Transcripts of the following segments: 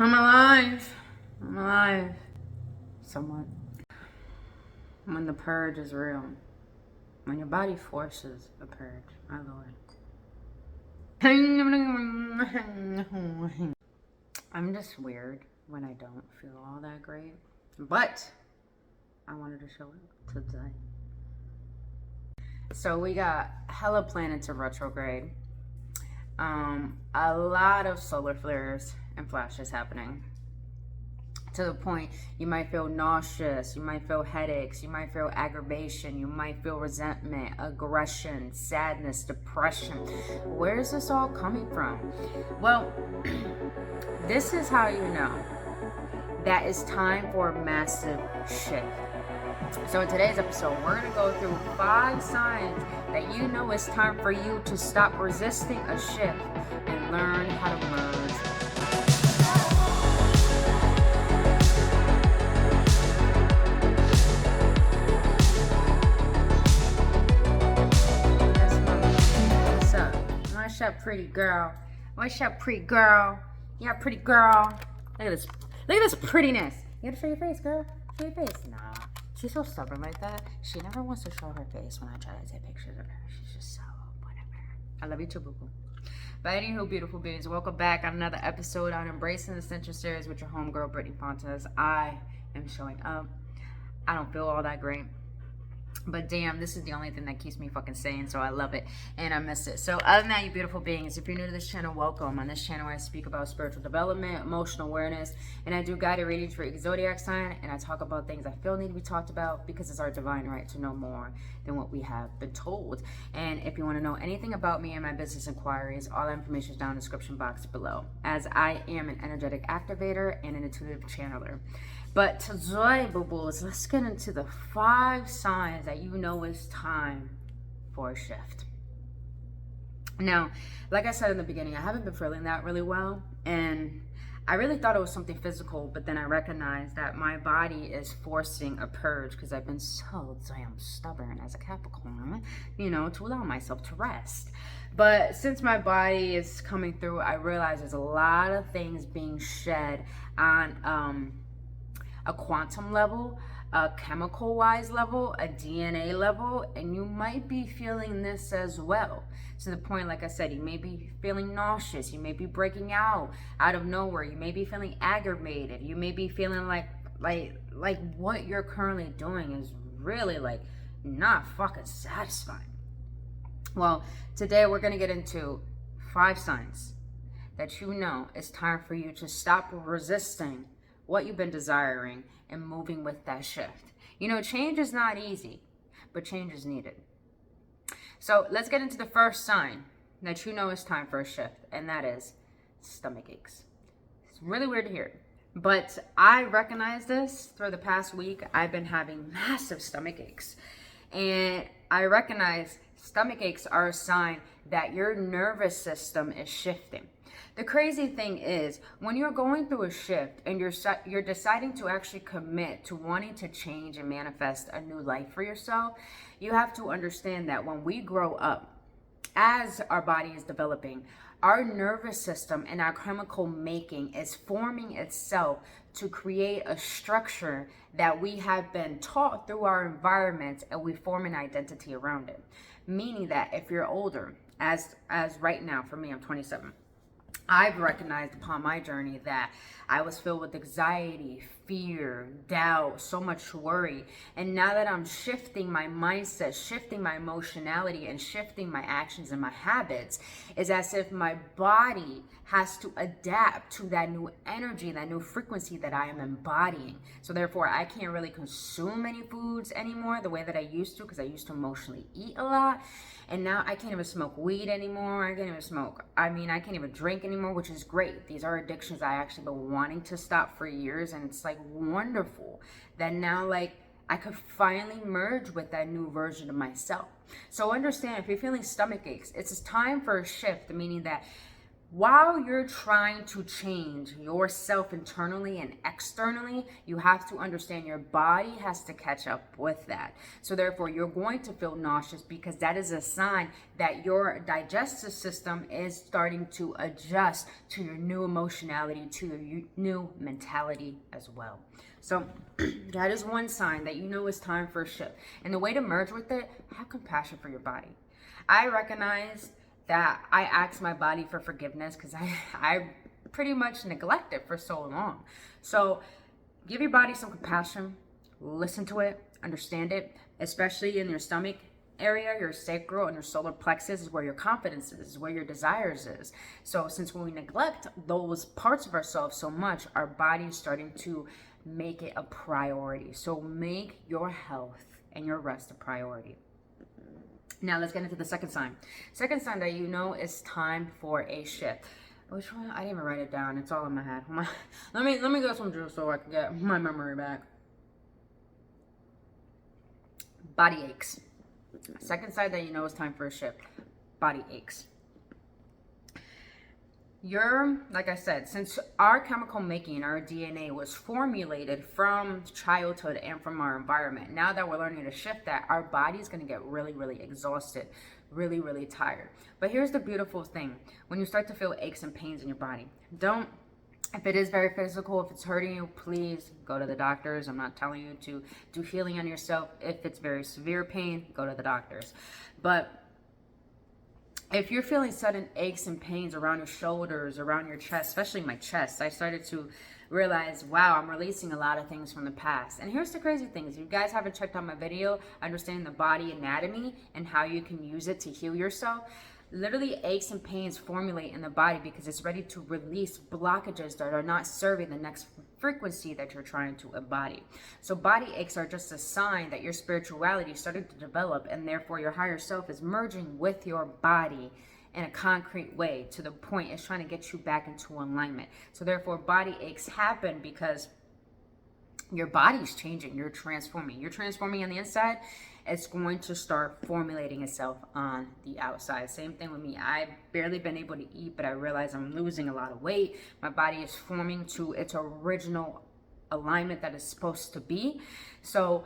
I'm alive. I'm alive. Somewhat. When the purge is real. When your body forces a purge. My lord. I'm just weird when I don't feel all that great. But I wanted to show it today. So we got hella planets in retrograde. A lot of solar flares and flashes happening. To the point you might feel nauseous, you might feel headaches, you might feel aggravation, you might feel resentment, aggression, sadness, depression. Where is this all coming from? Well, this is how you know that it's time for a massive shift. So in today's episode, we're going to go through 5 signs that you know it's time for you to stop resisting a shift and learn how to merge. What's up? What's up, pretty girl? What's up, pretty girl? Yeah, pretty girl. Look at this. Look at this prettiness. You gotta show your face, girl. Show your face. Nah. She's so stubborn like that. She never wants to show her face when I try to take pictures of her. She's just so whatever. I love you too, boo-boo. But anywho, beautiful beings, welcome back on another episode on Embracing the Essential Series with your homegirl, Brittany Fontes. I am showing up. I don't feel all that great. But damn, this is the only thing that keeps me fucking sane, so I love it and I miss it. So other than that, you beautiful beings, if you're new to this channel, welcome. On this channel, I speak about spiritual development, emotional awareness, and I do guided readings for each zodiac sign, and I talk about things I feel need to be talked about because it's our divine right to know more than what we have been told. And if you want to know anything about me and my business inquiries, all that information is down in the description box below, as I am an energetic activator and an intuitive channeler. But today, boo-boos, let's get into the 5 signs that you know it's time for a shift. Now, like I said in the beginning, I haven't been feeling that really well, and I really thought it was something physical, but then I recognized that my body is forcing a purge because I've been so damn stubborn as a Capricorn, to allow myself to rest. But since my body is coming through, I realize there's a lot of things being shed on a quantum level, a chemical wise level, a DNA level, and you might be feeling this as well. To the point, like I said, you may be feeling nauseous, you may be breaking out of nowhere, you may be feeling aggravated, you may be feeling like what you're currently doing is really not fucking satisfying. Well, today we're gonna get into 5 signs that you know it's time for you to stop resisting what you've been desiring and moving with that shift. Change is not easy, but change is needed. So let's get into the first sign that you know it's time for a shift, and that is stomach aches. It's really weird to hear, but I recognize this through the past week. I've been having massive stomach aches, and I recognize stomach aches are a sign that your nervous system is shifting. The crazy thing is, when you're going through a shift and you're deciding to actually commit to wanting to change and manifest a new life for yourself, you have to understand that when we grow up, as our body is developing, our nervous system and our chemical making is forming itself to create a structure that we have been taught through our environment, and we form an identity around it. Meaning that if you're older, as right now, for me, I'm 27, I've recognized upon my journey that I was filled with anxiety, fear, doubt, so much worry. And now that I'm shifting my mindset, shifting my emotionality, and shifting my actions and my habits, it's as if my body has to adapt to that new energy, that new frequency that I am embodying. So therefore, I can't really consume any foods anymore the way that I used to, because I used to emotionally eat a lot. And now I can't even smoke weed anymore. I can't even drink anymore, which is great. These are addictions I actually been wanting to stop for years, and it's wonderful that now I could finally merge with that new version of myself. So understand, if you're feeling stomach aches, it's time for a shift, meaning that while you're trying to change yourself internally and externally, you have to understand your body has to catch up with that. So therefore, you're going to feel nauseous because that is a sign that your digestive system is starting to adjust to your new emotionality, to your new mentality as well. So that is one sign that you know it's time for a shift. And the way to merge with it, have compassion for your body. I recognize that I asked my body for forgiveness because I pretty much neglected it for so long. So give your body some compassion, listen to it, understand it, especially in your stomach area, your sacral and your solar plexus is where your confidence is where your desires is. So since when we neglect those parts of ourselves so much, our body is starting to make it a priority. So make your health and your rest a priority. Now let's get into the second sign. Second sign that you know it's time for a shift. Which one? I didn't even write it down. It's all in my head. Let me get some juice so I can get my memory back. Body aches. Second sign that you know it's time for a shift. Body aches. Like I said, since our chemical making, our DNA was formulated from childhood and from our environment, now that we're learning to shift that, our body is going to get really, really exhausted, really, really tired. But here's the beautiful thing. When you start to feel aches and pains in your body, if it is very physical, if it's hurting you, please go to the doctors. I'm not telling you to do healing on yourself. If it's very severe pain, go to the doctors. But if you're feeling sudden aches and pains around your shoulders, around your chest, especially my chest, I started to realize, wow, I'm releasing a lot of things from the past. And here's the crazy thing. If you guys haven't checked out my video, understanding the body anatomy and how you can use it to heal yourself, literally aches and pains formulate in the body because it's ready to release blockages that are not serving the next frequency that you're trying to embody. So body aches are just a sign that your spirituality started to develop, and therefore your higher self is merging with your body in a concrete way to the point it's trying to get you back into alignment. So therefore body aches happen because your body's changing, you're transforming on the inside. It's going to start formulating itself on the outside. Same thing with me. I've barely been able to eat, but I realize I'm losing a lot of weight. My body is forming to its original alignment that it's supposed to be. So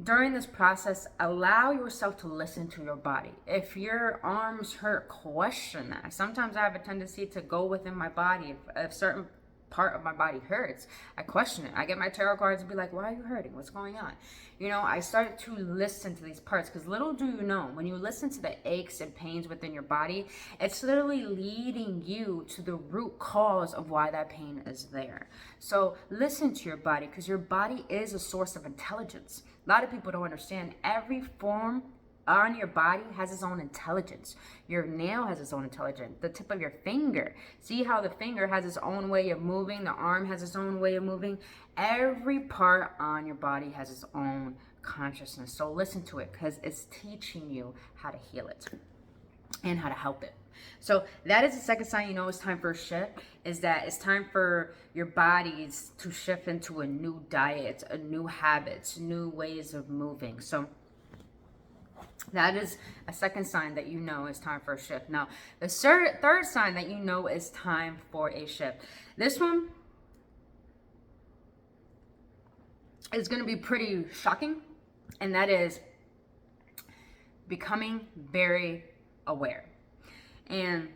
during this process, allow yourself to listen to your body. If your arms hurt, question that. Sometimes I have a tendency to go within my body. If certain part of my body hurts, I question it. I get my tarot cards and be like, why are you hurting? What's going on? You know, I started to listen to these parts because little do you know, when you listen to the aches and pains within your body, it's literally leading you to the root cause of why that pain is there. So listen to your body because your body is a source of intelligence. A lot of people don't understand every form on your body has its own intelligence. Your nail has its own intelligence. The tip of your finger. See how the finger has its own way of moving? The arm has its own way of moving. Every part on your body has its own consciousness. So listen to it because it's teaching you how to heal it and how to help it. So that is the second sign you know it's time for a shift, is that it's time for your bodies to shift into a new diet, a new habits, new ways of moving. So that is a second sign that you know it's time for a shift. Now, the third sign that you know it's time for a shift. This one is going to be pretty shocking, and that is becoming very aware. And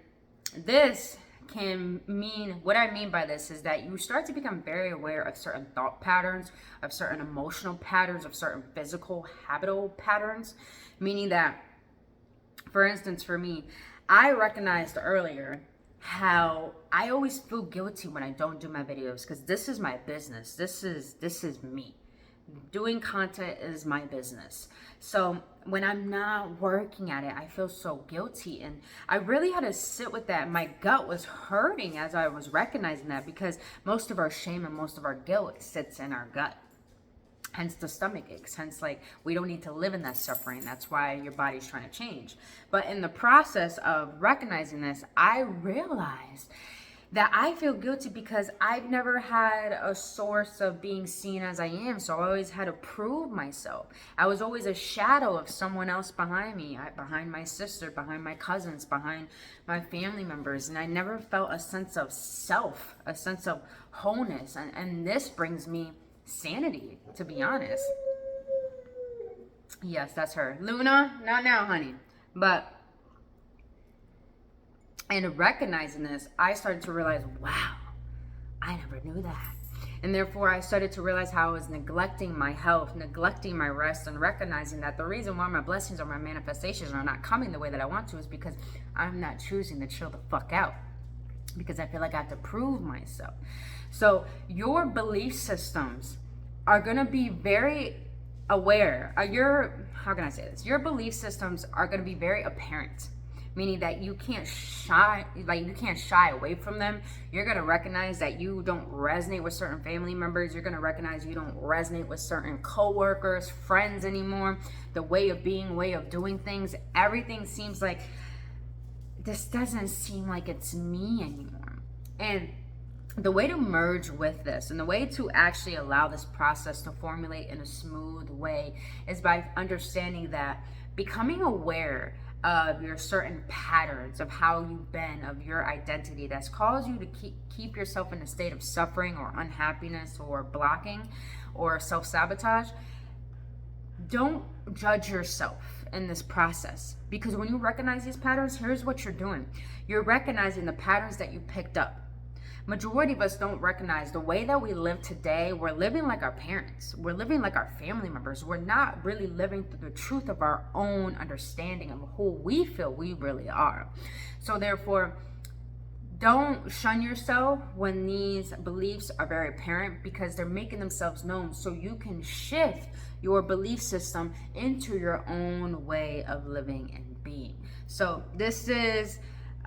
this can mean, what I mean by this is that you start to become very aware of certain thought patterns, of certain emotional patterns, of certain physical habitual patterns, meaning that, for instance, for me, I recognized earlier how I always feel guilty when I don't do my videos because this is my business. This is me. Doing content is my business. So when I'm not working at it, I feel so guilty. And I really had to sit with that. My gut was hurting as I was recognizing that because most of our shame and most of our guilt sits in our gut. Hence the stomach aches. Hence, like, we don't need to live in that suffering. That's why your body's trying to change. But in the process of recognizing this, I realized that I feel guilty because I've never had a source of being seen as I am. So I always had to prove myself. I was always a shadow of someone else behind me, behind my sister, behind my cousins, behind my family members. And I never felt a sense of self, a sense of wholeness. And this brings me sanity, to be honest. Yes, that's her. Luna, not now, honey. But and recognizing this, I started to realize, wow, I never knew that. And therefore, I started to realize how I was neglecting my health, neglecting my rest, and recognizing that the reason why my blessings or my manifestations are not coming the way that I want to is because I'm not choosing to chill the fuck out. Because I feel like I have to prove myself. So your belief systems are going to be very aware. How can I say this? Your belief systems are going to be very apparent. Meaning that you can't shy away from them. You're going to recognize that you don't resonate with certain family members. You're going to recognize you don't resonate with certain coworkers, friends anymore. The way of being, way of doing things, everything seems like, this doesn't seem like it's me anymore. And the way to merge with this and the way to actually allow this process to formulate in a smooth way is by understanding that becoming aware of your certain patterns of how you've been, of your identity that's caused you to keep yourself in a state of suffering or unhappiness or blocking or self-sabotage. Don't judge yourself in this process, because when you recognize these patterns, here's what you're doing. You're recognizing the patterns that you picked up. Majority of us don't recognize the way that we live today. We're living like our parents. We're living like our family members. We're not really living through the truth of our own understanding of who we feel we really are. So therefore, don't shun yourself when these beliefs are very apparent, because they're making themselves known so you can shift your belief system into your own way of living and being. So this is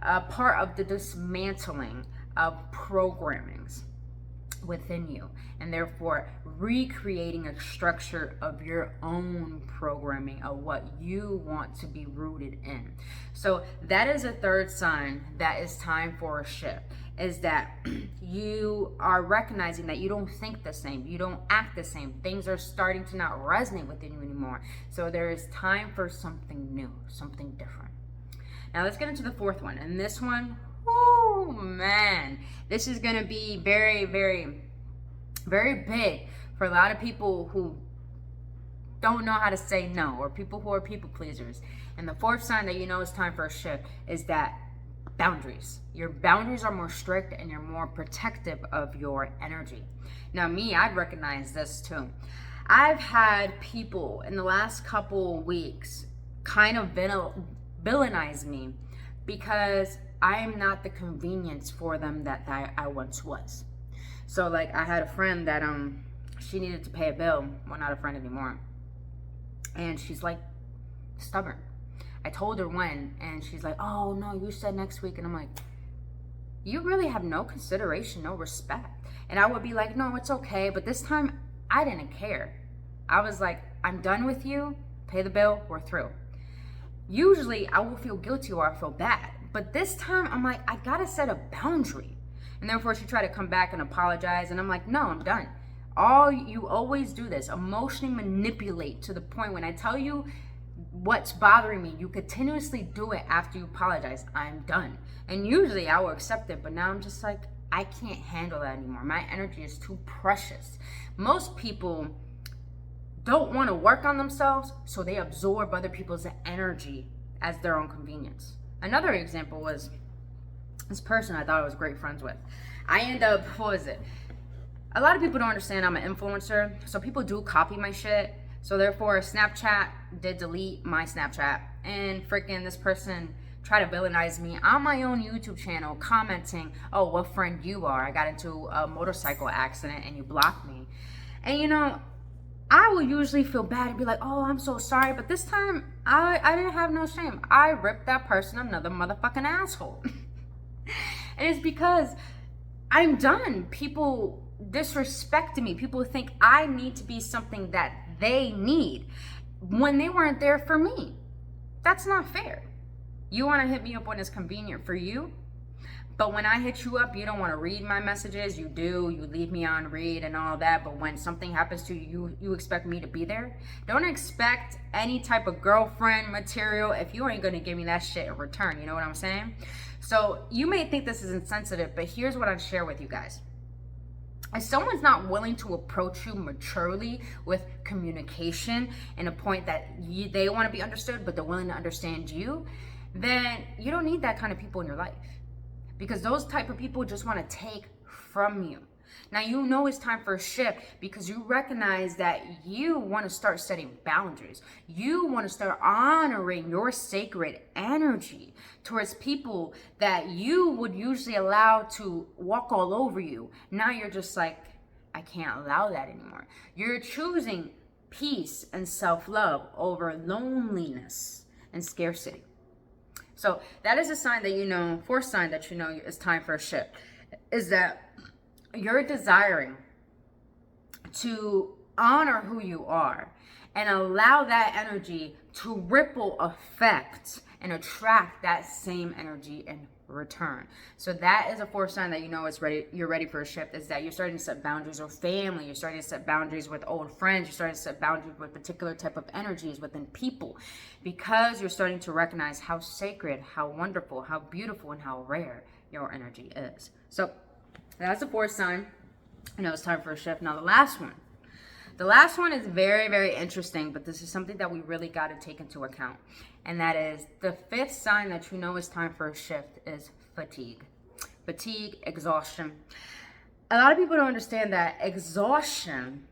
a part of the dismantling of programmings within you, and therefore recreating a structure of your own programming of what you want to be rooted in. So that is a third sign that it's time for a shift, is that you are recognizing that you don't think the same, you don't act the same, things are starting to not resonate within you anymore. So there is time for something new, something different. Now let's get into the fourth one, and this one, oh man, this is going to be very, very, very big for a lot of people who don't know how to say no, or people who are people pleasers. And the fourth sign that you know it's time for a shift is that boundaries. Your boundaries are more strict and you're more protective of your energy. Now me, I've recognized this too. I've had people in the last couple weeks kind of villainize me because I am not the convenience for them that I once was. So like I had a friend that she needed to pay a bill. Well, not a friend anymore. And she's like stubborn. I told her when, and she's like, oh no, you said next week. And I'm like, you really have no consideration, no respect. And I would be like, no, it's okay. But this time I didn't care. I was like, I'm done with you. Pay the bill. We're through. Usually I will feel guilty or I feel bad. But this time I'm like, I gotta set a boundary. And therefore she tried to come back and apologize. And I'm like, no, I'm done. You always do this. Emotionally manipulate to the point when I tell you what's bothering me, you continuously do it after you apologize. I'm done. And usually I will accept it. But now I'm just like, I can't handle that anymore. My energy is too precious. Most people don't want to work on themselves, so they absorb other people's energy as their own convenience. Another example was this person I thought I was great friends with. I end up, a lot of people don't understand I'm an influencer, so people do copy my shit. So therefore, Snapchat did delete my Snapchat, and freaking this person tried to villainize me on my own YouTube channel, commenting, oh, what friend you are. I got into a motorcycle accident and you blocked me. And you know, I will usually feel bad and be like, oh, I'm so sorry. But this time, I didn't have no shame. I ripped that person another motherfucking asshole. And it's because I'm done. People disrespect me. People think I need to be something that they need when they weren't there for me. That's not fair. You want to hit me up when it's convenient for you, But when I hit you up, you don't want to read my messages. You do. You leave me on read and all that. But when something happens to you, you expect me to be there. Don't expect any type of girlfriend material if you ain't going to give me that shit in return. You know what I'm saying? So you may think this is insensitive, but here's what I'd share with you guys. If someone's not willing to approach you maturely with communication and a point that they want to be understood, but they're willing to understand you, then you don't need that kind of people in your life. Because those type of people just want to take from you. Now you know it's time for a shift because you recognize that you want to start setting boundaries. You want to start honoring your sacred energy towards people that you would usually allow to walk all over you. Now you're just like, I can't allow that anymore. You're choosing peace and self-love over loneliness and scarcity. So that is a sign that you know, fourth sign that you know it's time for a shift, is that you're desiring to honor who you are and allow that energy to ripple effect and attract that same energy in return. So that is a fourth sign that you know it's ready. You're ready for a shift. Is that you're starting to set boundaries with family. You're starting to set boundaries with old friends. You're starting to set boundaries with particular type of energies within people, because you're starting to recognize how sacred, how wonderful, how beautiful, and how rare your energy is. So that's the fourth sign. You know it's time for a shift. Now the last one is very, very interesting, but this is something that we really got to take into account. And that is the fifth sign that you know it's time for a shift is fatigue. Fatigue, exhaustion. A lot of people don't understand that exhaustion,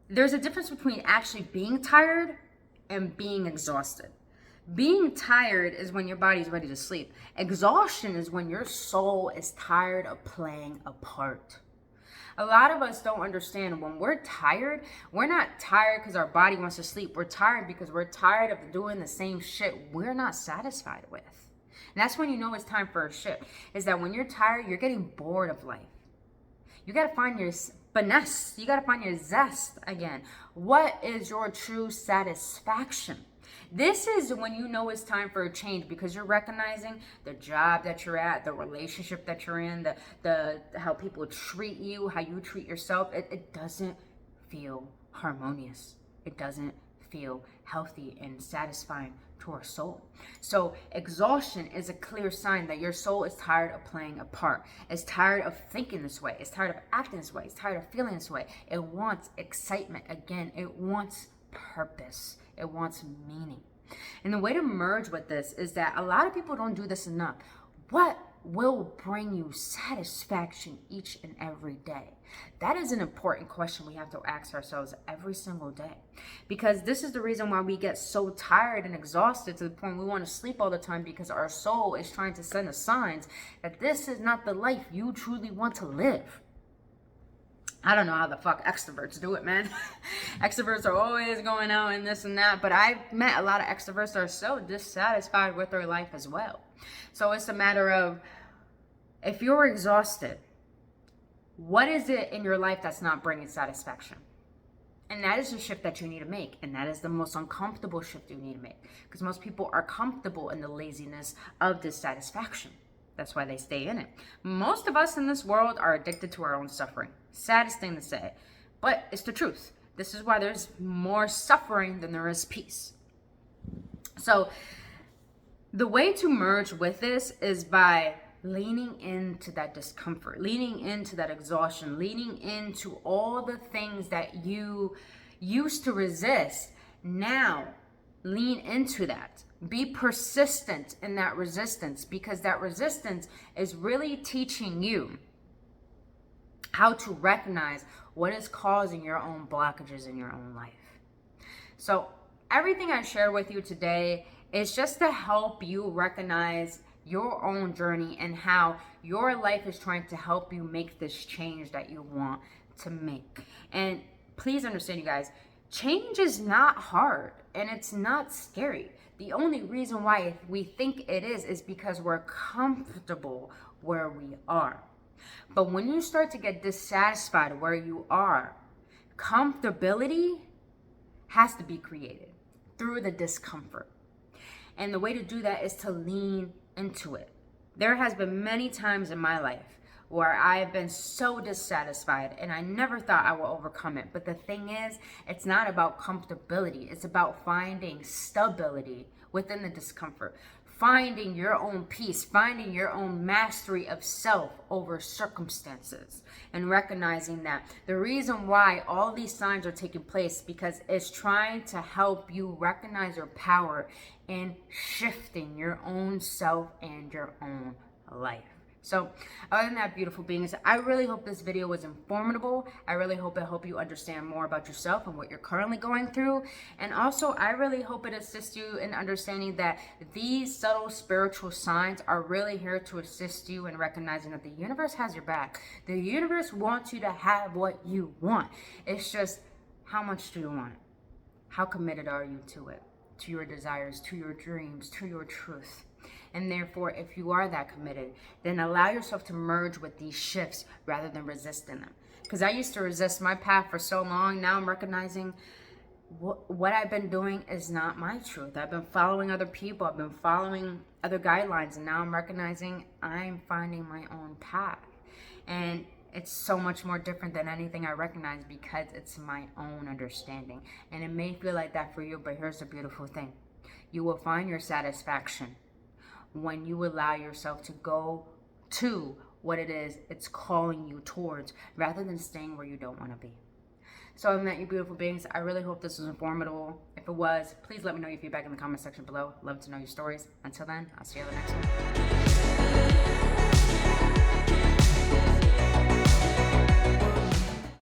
there's a difference between actually being tired and being exhausted. Being tired is when your body's ready to sleep. Exhaustion is when your soul is tired of playing a part. A lot of us don't understand when we're tired, we're not tired because our body wants to sleep. We're tired because we're tired of doing the same shit we're not satisfied with. And that's when you know it's time for a shift. Is that when you're tired, you're getting bored of life. You got to find your finesse. You got to find your zest again. What is your true satisfaction? This is when you know it's time for a change, because you're recognizing the job that you're at, the relationship that you're in, the how people treat you, how you treat yourself. It doesn't feel harmonious. It doesn't feel healthy and satisfying to our soul. So exhaustion is a clear sign that your soul is tired of playing a part. It's tired of thinking this way. It's tired of acting this way. It's tired of feeling this way. It wants excitement again. It wants purpose. It wants meaning. And the way to merge with this is that a lot of people don't do this enough. What will bring you satisfaction each and every day? That is an important question we have to ask ourselves every single day. Because this is the reason why we get so tired and exhausted to the point we want to sleep all the time, because our soul is trying to send us signs that this is not the life you truly want to live. I don't know how the fuck extroverts do it, man. Extroverts are always going out and this and that, but I've met a lot of extroverts that are so dissatisfied with their life as well. So it's a matter of, if you're exhausted, what is it in your life that's not bringing satisfaction? And that is the shift that you need to make. And that is the most uncomfortable shift you need to make. Because most people are comfortable in the laziness of dissatisfaction. That's why they stay in it. Most of us in this world are addicted to our own suffering. Saddest thing to say, but it's the truth. This is why there's more suffering than there is peace. So the way to merge with this is by leaning into that discomfort, leaning into that exhaustion, leaning into all the things that you used to resist. Now, lean into that. Be persistent in that resistance, because that resistance is really teaching you how to recognize what is causing your own blockages in your own life. So everything I share with you today is just to help you recognize your own journey and how your life is trying to help you make this change that you want to make. And please understand, you guys, change is not hard and it's not scary. The only reason why we think it is because we're comfortable where we are. But when you start to get dissatisfied where you are, comfortability has to be created through the discomfort. And the way to do that is to lean into it. There has been many times in my life where I've been so dissatisfied and I never thought I would overcome it. But the thing is, it's not about comfortability. It's about finding stability within the discomfort, finding your own peace, finding your own mastery of self over circumstances, and recognizing that the reason why all these signs are taking place because it's trying to help you recognize your power in shifting your own self and your own life. So other than that, beautiful beings, I really hope this video was informative. I really hope it helped you understand more about yourself and what you're currently going through. And also, I really hope it assists you in understanding that these subtle spiritual signs are really here to assist you in recognizing that the universe has your back. The universe wants you to have what you want. It's just, how much do you want it? How committed are you to it? To your desires, to your dreams, to your truth? And therefore, if you are that committed, then allow yourself to merge with these shifts rather than resisting them. Because I used to resist my path for so long. Now I'm recognizing what I've been doing is not my truth. I've been following other people. I've been following other guidelines. And now I'm recognizing I'm finding my own path. And it's so much more different than anything I recognize because it's my own understanding. And it may feel like that for you, but here's the beautiful thing. You will find your satisfaction when you allow yourself to go to what it is it's calling you towards, rather than staying where you don't want to be. So other than that, you beautiful beings, I really hope this was informative. If it was, please let me know your feedback in the comment section below. Love to know your stories. Until then, I'll see you on the next one.